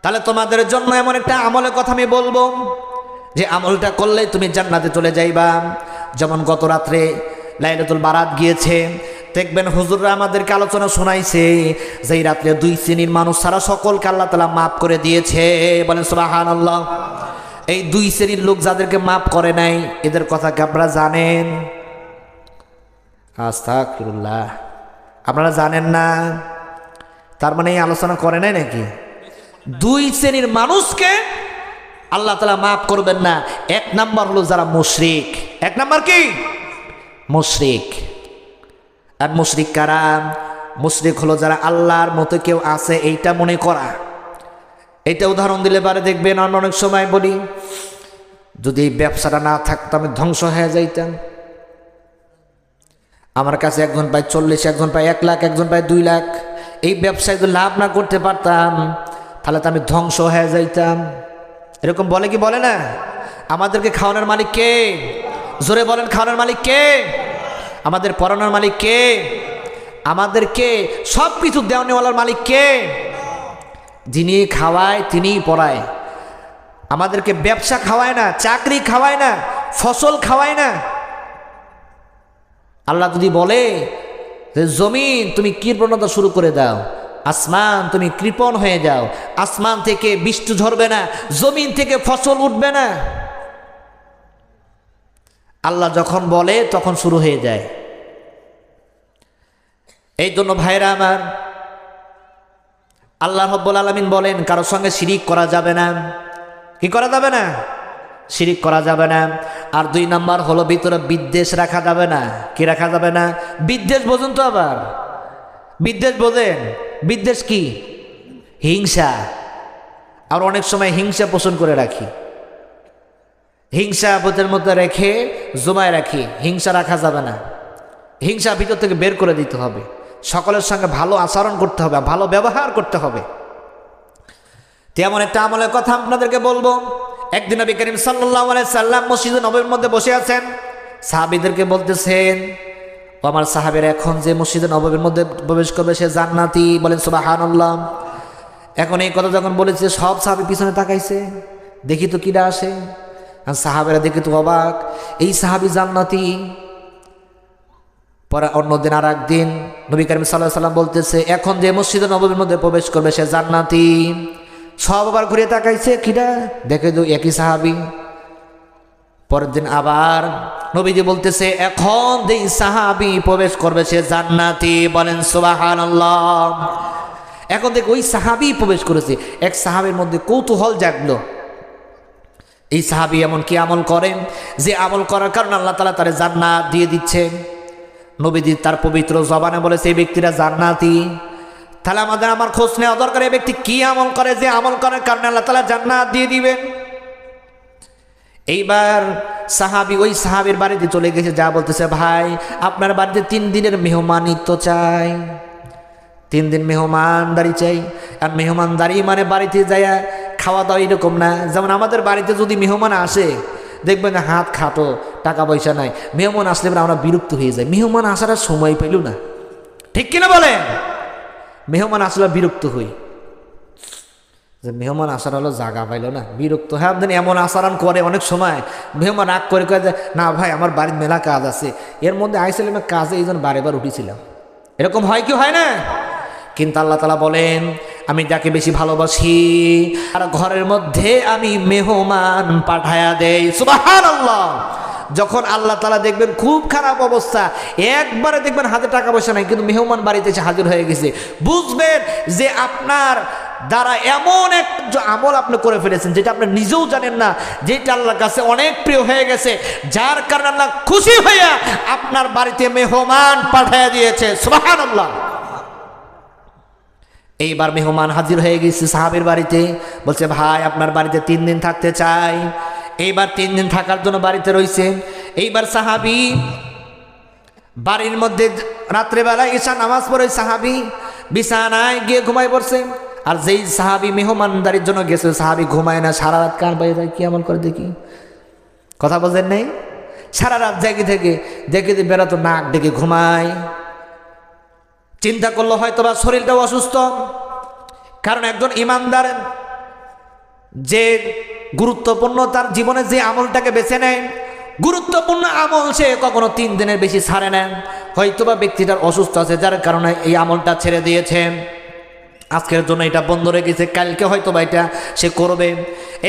তাহলে তোমাদের জন্য এমন একটা আমলের কথা আমি বলবো, যে আমলটা করলে তুমি জান্নাতে চলে যাইবা। যেমন গত রাত্রে লাইলাতুল বারাত গিয়েছে, দেখবেন হুজুররা আমাদেরকে আলোচনা শোনাইছে যে এই রাত্রে 2 শ্রেণীর মানুষ ছাড়া সকলকে আল্লাহ তাআলা মাফ করে দিয়েছে। বলেন সুবহানাল্লাহ। এই 2 শ্রেণীর লোক যাদেরকে মাফ করে নাই, এদের কথা কি আপনারা জানেন? আস্তাগফিরুল্লাহ। আপনারা জানেন না, তার মানে এই আলোচনা করে নাই নাকি? দুই শ্রেণীর মানুষকে আল্লাহ তাআলা মাফ করবেন না। এক নাম্বার হলো যারা মুশরিক। এক নাম্বার কি? মুশরিক। আর মুশরিক কারা? মুশরিক হলো যারা আল্লাহর মতো কেউ আছে এইটা মনে করা। এটা উদাহরণ দিলে পারে দেখবেন, আমরা অনেক সময় বলি যদি এই ব্যবসাটা না থাকতো আমি ধ্বংস হয়ে যাইতাম। আমার কাছে একজন পায় 40, একজন পায় 1 লাখ, একজন পায় 2 লাখ। এই ব্যবসায় যদি লাভ না করতে পারতাম তাহলে তো আমি ধ্বংস হয়ে যাইতাম। এরকম বলে কি বলে না? আমাদেরকে খাওয়ানোর মালিক কে? জোরে বলেন, খাওয়ানোর মালিক কে? আমাদের পড়ানোর মালিক কে? আমাদেরকে সব কিছু দেওয়ানেওয়ালার মালিক কে? যিনি খাওয়ায় তিনিই পড়ায়। আমাদেরকে ব্যবসা খাওয়ায় না, চাকরি খাওয়ায় না, ফসল খাওয়ায় না। আল্লাহ যদি বলে যে জমিন তুমি কৃপণতা শুরু করে দাও, আসমান তুমি কৃপণ হয়ে যাও, আসমান থেকে বৃষ্টি ঝরবে না, জমিন থেকে ফসল উঠবে না। আল্লাহ যখন বলে তখন শুরু হয়ে যায়। এই জন্য ভাইরা আমার, আল্লাহ রাব্বুল আলামিন বলেন কারোর সঙ্গে শিরিক করা যাবে না। কি করা যাবে না? শিরিক করা যাবে না। আর 2 নাম্বার হলো ভিতরে বিদ্বেষ রাখা যাবে না। কি রাখা যাবে না? বিদ্বেষ বোঝেন তো? আবার বিদ্বেষ বোঝেন? বিদ্বেষ কি? হিংসা। আর অনেক সময় হিংসা পোষণ করে রাখি, হিংসা বোধের মধ্যে রেখে জমায় রাখি। হিংসা রাখা যাবে না। হিংসা ভিতর থেকে বের করে দিতে হবে। সকলের সঙ্গে ভালো আচরণ করতে হবে, ভালো ব্যবহার করতে হবে। তেমন একটা আমলের কথা আপনাদেরকে বলবো। একদিন নবী করিম সাল্লাল্লাহু আলাইহি সাল্লাম মসজিদে নববীর মধ্যে বসে আছেন, সাহাবীদেরকে বলতেছেন, ও আমার সাহাবীরা, এখন যে মসজিদে নববীর মধ্যে প্রবেশ করবে সে জান্নাতি। বলেন সুবহানাল্লাহ। এখন এই কথা যখন বলেছে সব সাহাবী পিছনে তাকাইছে, দেখি তো কিরা আসে। আর সাহাবীরা দেখে তো অবাক, এই সাহাবী জান্নাতি। পরে অন্যদিন আর একদিন নবী করিম সাল্লাল্লাহু আলাইহি সাল্লাম বলতেছে, এখন যে মসজিদে নববীর মধ্যে প্রবেশ করবে সে জান্নাতি। সব আবার ঘুরে তাকাইছে, কিরা? দেখে তো একই সাহাবী। পরের দিন আবার নবীজি বলতেছে, এখন যে সাহাবী প্রবেশ করবে সে জান্নাতি। বলেন সুবহানাল্লাহ। এখন দেখ ওই সাহাবী প্রবেশ করেছে। এক সাহাবীর মধ্যে কৌতূহল জাগলো, এই সাহাবী এমন কি আমল করেন যে আমল করার কারণে আল্লাহ তাআলা তারে জান্নাত দিয়ে দিচ্ছেন। নবীজি তার পবিত্র জবানে বলেছে এই ব্যক্তিরা জান্নাতি। তাহলে আমার খোঁজ নেওয়া দরকার, এই ব্যক্তি কি আমল করে যে আমল করার কারণে আল্লাহ তাআলা জান্নাত দিয়ে দিবেন। এইবার সাহাবী ওই সাহাবীর বাড়িতে চলে গেছে, যা বলতেছে, ভাই আপনার বাড়িতে 3 দিনের মেহমানিত্ব চাই, 3 দিন মেহমানদারি চাই। আর মেহমানদারি মানে বাড়িতে যাইয়া খাওয়া দাওয়া এরকম না। যেমন আমাদের বাড়িতে যদি মেহমান আসে দেখবেন হাত খাটো, টাকা পয়সা নাই, মেহমান আসলে আমরা বিরক্ত হয়ে যাই। মেহমান আসার আর সময় পেল না, ঠিক কিনা বলেন? মেহমান আসলে বিরক্ত হই, যে মেহমান আসার হলো জায়গা পাইল না, বিরক্ত। হ্যাঁ, আপনি এমন আচরণ করে অনেক সময় মেহমান রাগ করে যে না ভাই আমার বাড়ির মেলা কাজ আছে, এর মধ্যে আইছিলাম কাজে, এই জন্য বারে বার উঠেছিলাম। এরকম হয় কি হয় না? কিন্তু আল্লাহ তাআলা বলেন আমি যাকে বেশি ভালোবাসি আর ঘরের মধ্যে আমি মেহমান পাঠায়া দেই। সুবহানাল্লাহ। যখন আল্লাহ তাআলা দেখবেন খুব খারাপ অবস্থা, একবারে দেখবেন হাতে টাকা পয়সা নাই কিন্তু মেহমান বাড়িতে এসে হাজির হয়ে গেছে, বুঝবেন যে আপনার দ্বারা এমন এক আমল আপনি করে ফেলেছেন যেটা আপনি নিজেও জানেন না, যেটা আল্লাহর কাছে অনেক প্রিয় হয়ে গেছে, যার কারণে আল্লাহ খুশি হইয়া আপনার বাড়িতে মেহমান পাঠায়া দিয়েছে। সুবহানাল্লাহ। এইবার মেহমান হাজির হয়ে গেছে সাহাবীর বাড়িতে, বলছে ভাই আপনার বাড়িতে 3 দিন থাকতে চাই। এইবার 3 দিন থাকার জন্য বাড়িতে রয়েছে। এইবার সাহাবী বাড়ির মধ্যে রাত্রেবেলায় ঈশা নামাজ পড়ে সাহাবী বিছানায় গিয়ে ঘুমায় পড়ছে। আর যেই সাহাবী মেহমানদারির জন্য গেছে সাহাবী ঘুমায় না, সারা রাত কান বাইরে যায়, কি আমল করে দেখি, কথা বলছেন নেই, সারা রাত জেগে থেকে দেখে বেড়াতো নাক ডেকে ঘুমায়। চিন্তা করলো হয়তো বা শরীরটাও অসুস্থ, কারণ একজন ইমানদার যে গুরুত্বপূর্ণ তার জীবনে যে আমলটাকে বেছে নেয়, গুরুত্বপূর্ণ আমল সে কখনো 3 দিনের বেশি ছাড়ে না। হয়তোবা ব্যক্তিটার অসুস্থ আছে যার কারণে এই আমলটা ছেড়ে দিয়েছে, আজকের জন্য এটা বন্ধ রেখেছে, কালকে হয়তোবা এটা সে করবে।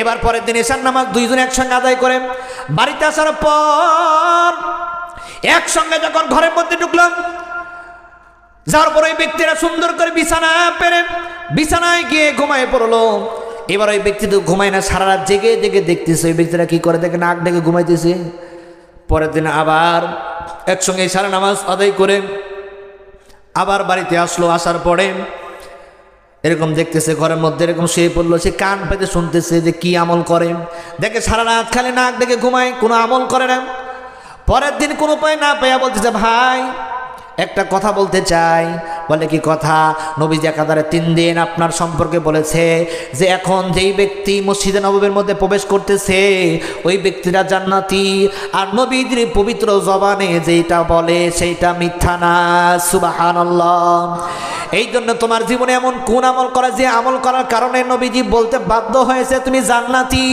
এবার পরের দিন ঈশার নামাজ 2 জন একসঙ্গে আদায় করে বাড়িতে আসার পর একসঙ্গে যখন ঘরের মধ্যে ঢুকলাম, যার পরে ওই ব্যক্তিরা সুন্দর করে বিছানা পেরে বিছানায় গিয়ে ঘুমায় পড়লো। এবার ওই ব্যক্তি তো ঘুমায় না, সারা রাত জেগে জেগে দেখতেছে ওই ব্যক্তিরা কি করে, দেখে নাক ডেকে ঘুমাইতেছে। পরের দিন আবার একসঙ্গে সারা নামাজ আদায় করে আবার বাড়িতে আসলো। আসার পরে এরকম দেখতেছে ঘরের মধ্যে এরকম শুয়ে পড়লো। সে কান পেতে শুনতেছে যে কি আমল করে, দেখে সারা রাত খালি নাক ডেকে ঘুমায়, কোনো আমল করে না। পরের দিন কোনো উপায় না পেয়ে বলতেছে, ভাই একটা কথা বলতে চাই। বলে কি কথা? নবীজি একাধারে 3 দিন আপনার সম্পর্কে বলেছে যে এখন যেই ব্যক্তি মসজিদে নববীর মধ্যে প্রবেশ করতেছে ওই ব্যক্তিরা জান্নাতি, আর নবীজির পবিত্র জবানে যেটা বলে সেইটা মিথ্যা না। সুবহানাল্লাহ। এই জন্য তোমার জীবনে এমন কোন আমল করা যে আমল করার কারণে নবীজি বলতে বাধ্য হয়েছে তুমি জান্নাতি।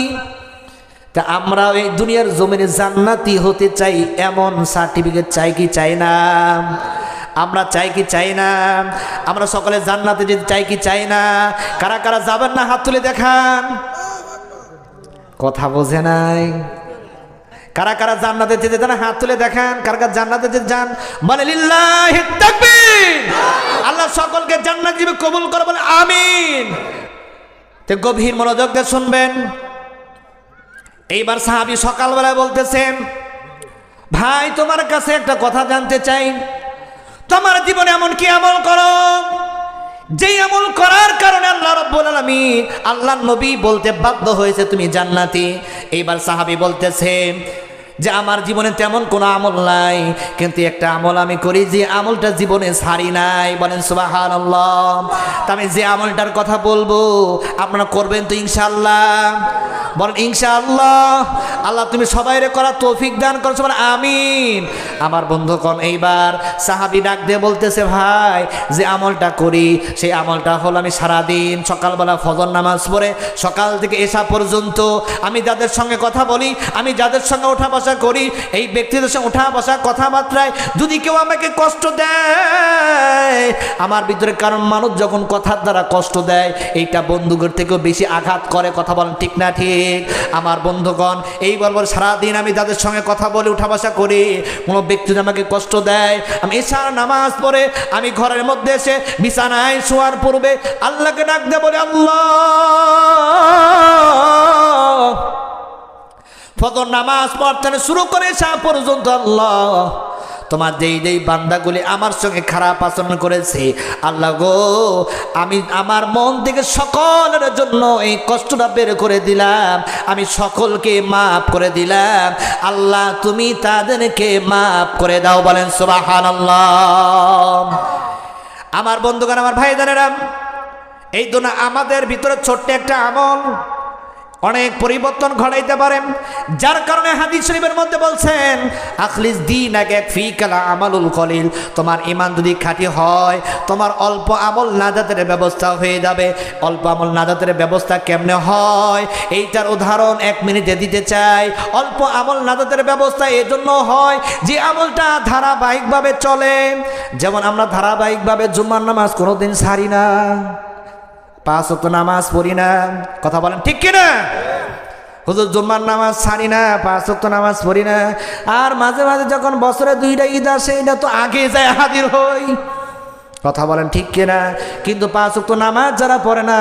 তা আমরা এই দুনিয়ার জমিনে জান্নাতি হতে চাই, এমন সার্টিফিকেট চাই কি চাই না? আমরা চাই কি চাই না? আমরা সকলে জান্নাতে যেতে চাই কি চাই না? কারা কারা যাবেন না হাত তুলে দেখান। কথা বোঝে নাই। কারা কারা জান্নাতে যেতে চান হাত তুলে দেখান। কারা কারা জান্নাতে যেতে চান বলে লিল্লাহি তাকবীর। আল্লাহ সকলকে জান্নাত দিবে, কবুল করে বলে আমিন। তো গভীর মনোযোগ দিয়ে শুনবেন। এইবার সাহাবী সকালবেলায় বলতেছেন, ভাই তোমার কাছে একটা কথা জানতে চাই, তোমার জীবনে এমন কি আমল করো যেই আমল করার কারণে আল্লাহ রাব্বুল আলামিন আল্লাহর নবী বলতে বাধ্য হয়েছে তুমি জান্নাতি। এইবার সাহাবী বলতেছে যে আমার জীবনে তেমন কোনো আমল নাই, কিন্তু একটা আমল আমি করি যে আমলটা জীবনে ছাড়ি নাই। বলেন সুবহানাল্লাহ। তা আমি যে আমলটার কথা বলবো আপনারা করবেন তো ইনশাআল্লাহ? বলেন ইনশাআল্লাহ। আল্লাহ তুমি সবাইরে করা তৌফিক দান করছো, বলেন আমিন। আমার বন্ধুগণ, এইবার সাহাবী ডাক দিয়ে বলতেছে, ভাই যে আমলটা করি সেই আমলটা হলো আমি সারাদিন সকালবেলা ফজর নামাজ পড়ে সকাল থেকে এশা পর্যন্ত আমি যাদের সঙ্গে কথা বলি, আমি যাদের সঙ্গে ওঠা বসা করি, এই ব্যক্তিদের সঙ্গে ওঠা বসা কথাবার্তায় যদি কেউ আমাকে কষ্ট দেয়, আমার ভিতরে, কারণ মানুষ যখন কথার দ্বারা কষ্ট দেয় এইটা বন্ধুদের থেকেও বেশি আঘাত করে। কথা বলেন ঠিক না ঠিক? আমার বন্ধুগণ, এই বলবো সারাদিন আমি যাদের সঙ্গে কথা বলে উঠা বসা করি, কোনো ব্যক্তি আমাকে কষ্ট দেয়, আমি এশার নামাজ পড়ে আমি ঘরের মধ্যে এসে বিছানায় শোয়ার পূর্বে আল্লাহকে ডাক দিয়ে বলে, আল্লাহ ফজর নামাজ পড়তে শুরু করে এশা পর্যন্ত আল্লাহ তোমার যেই যেই বান্দাগুলি আমার সঙ্গে খারাপ আচরণ করেছে আল্লাহ গো, আমি আমার মন থেকে সকলের জন্য এই কষ্টটা বের করে দিলাম, আমি সকলকে মাফ করে দিলাম। আল্লাহ তুমি তাদেরকে মাফ করে দাও। বলেন সুবহানাল্লাহ। আমার বন্ধুগণ, আমার ভাইজানেরা, এই জন্য আমাদের ভিতরে ছোট্ট একটা আমল অনেক পরিবর্তন ঘটাইতে পারেন, যার কারণে হাদিস শরীফের মধ্যে বলছেন আখলিস দীনাকা ফিকাল আমালুল কলিল। তোমার ঈমান যদি খাঁটি হয় তোমার অল্প আমল নাজাতের ব্যবস্থা হয়ে যাবে। অল্প আমল নাজাতের ব্যবস্থা কেমনে হয় এইটার উদাহরণ 1 মিনিটে দিতে চাই। অল্প আমল নাজাতের ব্যবস্থা এজন্য হয় যে আমলটা ধারাবাহিকভাবে চলে। যেমন আমরা ধারাবাহিকভাবে জুম্মার নামাজ কোনোদিন ছাড়ি না, 5 ওয়াক্ত নামাজ পড়ি না। কথা বলেন ঠিক কিনা? হুজুর জুম্মার নামাজ ছাড়ি না, 5 ওয়াক্ত নামাজ পড়ি না। আর মাঝে মাঝে যখন বছরে 2টা ঈদ আসে এটা তো আগে যায় হাজির হই। কথা বলেন ঠিক কিনা? কিন্তু 5 ওয়াক্ত নামাজ যারা পড়ে না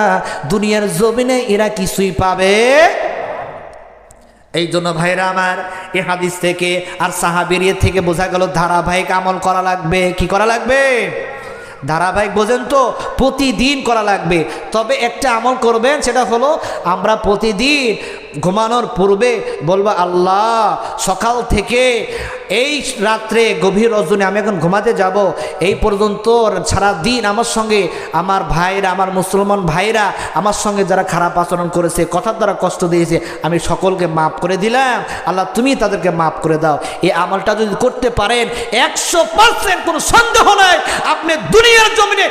দুনিয়ার জমিনে এরা কিছুই পাবে। এই জন্য ভাইরা আমার, এই হাদিস থেকে আর সাহাবীর থেকে বোঝা গেল ধারাবাহিক আমল করা লাগবে। কি করা লাগবে? ধারাবাহিক বোঝেন তো, প্রতিদিন করা লাগবে। তবে একটা আমল করবেন, সেটা হলো আমরা প্রতিদিন ঘুমানোর পূর্বে বলবো আল্লাহ সকাল থেকে এই রাত্রে গভীর রজনী আমি এখন ঘুমাতে যাব, এই পর্যন্ত সারাদিন আমার সঙ্গে আমার ভাইরা, আমার মুসলমান ভাইরা আমার সঙ্গে যারা খারাপ আচরণ করেছে, কথার দ্বারা কষ্ট দিয়েছে, আমি সকলকে মাফ করে দিলাম, আল্লাহ তুমি তাদেরকে মাফ করে দাও। এই আমলটা যদি করতে পারেন 100% কোনো সন্দেহ নাই আপনি দুনিয়ার জমিনে